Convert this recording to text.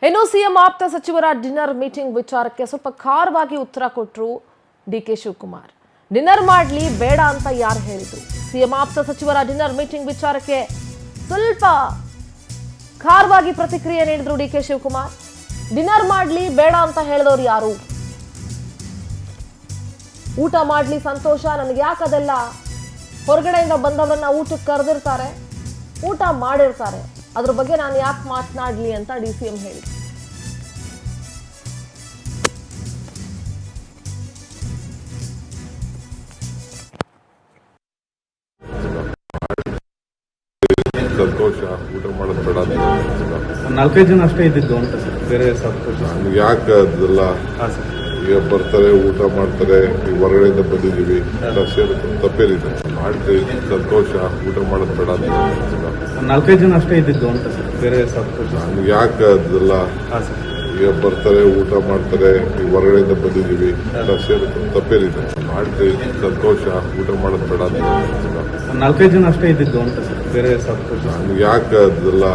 ಇನ್ನು ಸಿಎಂ ಆಪ್ತ ಸಚಿವರ ಡಿನ್ನರ್ ಮೀಟಿಂಗ್ ವಿಚಾರಕ್ಕೆ ಸ್ವಲ್ಪ ಖಾರವಾಗಿ ಉತ್ತರ ಕೊಟ್ಟರು ಡಿಕೆ ಶಿವಕುಮಾರ್. ಡಿನ್ನರ್ ಮಾಡ್ಲಿ ಬೇಡ ಅಂತ ಯಾರು ಹೇಳಿದ್ರು? ಸಿಎಂ ಆಪ್ತ ಸಚಿವರ ಡಿನ್ನರ್ ಮೀಟಿಂಗ್ ವಿಚಾರಕ್ಕೆ ಸ್ವಲ್ಪ ಖಾರವಾಗಿ ಪ್ರತಿಕ್ರಿಯೆ ನೀಡಿದ್ರು ಡಿಕೆ ಶಿವಕುಮಾರ್. ಡಿನ್ನರ್ ಮಾಡ್ಲಿ ಬೇಡ ಅಂತ ಹೇಳಿದವರು ಯಾರು? ಊಟ ಮಾಡ್ಲಿ ಸಂತೋಷ, ನನಗೆ ಯಾಕದೆಲ್ಲ? ಹೊರಗಡೆಯಿಂದ ಬಂದವರನ್ನ ಊಟಕ್ಕೆ ಕರೆದಿರ್ತಾರೆ, ಊಟ ಮಾಡಿರ್ತಾರೆ, ಅದ್ರ ಬಗ್ಗೆ ನಾನು ಯಾಕೆ ಮಾತನಾಡ್ಲಿ ಅಂತ ಡಿಸಿಎಂ ಹೇಳಿ. ಸಂತೋಷ, ಊಟ ಮಾಡೋದು ಬೇಡ ನಾಲ್ಕೈದು ಜನ ಅಷ್ಟೇ ಇದ್ದಿದ್ದು ಅಂತ ಸರ್, ಬೇರೆ ಸಂತೋಷ ನಮ್ಗೆ ಯಾಕೆ ಅದೆಲ್ಲ? ಈಗ ಬರ್ತಾರೆ, ಊಟ ಮಾಡ್ತಾರೆ, ಈಗ ಹೊರಗಡೆಯಿಂದ ಬಂದಿದ್ದೀವಿ, ತಪ್ಪೇನಿದೆ, ಮಾಡ್ತೀವಿ. ಸಂತೋಷ, ಊಟ ಮಾಡೋದು ಬೇಡ ನಾಲ್ಕೈದು ಜನ ಅಷ್ಟೇ ಇದ್ದಿದ್ದು ಅಂತ ಸರ್, ಬೇರೆ ಸಂತೋಷ ನಮ್ಗೆ ಯಾಕೆ ಅದೆಲ್ಲ? ಈಗ ಬರ್ತಾರೆ, ಊಟ ಮಾಡ್ತಾರೆ, ಈಗ ಹೊರಗಡೆಯಿಂದ ಬಂದಿದ್ದೀವಿ, ತಪ್ಪೇನಿದೆ, ಮಾಡ್ತೀವಿ. ಸಂತೋಷ, ಊಟ ಮಾಡೋದು ಬೇಡ ನಾಲ್ಕೈದು ಜನ ಅಷ್ಟೇ ಇದ್ದಿದ್ದು ಅಂತ ಸರ್, ಬೇರೆ ಸಂತೋಷ ನಮ್ಗೆ ಯಾಕೆ ಅದೆಲ್ಲ?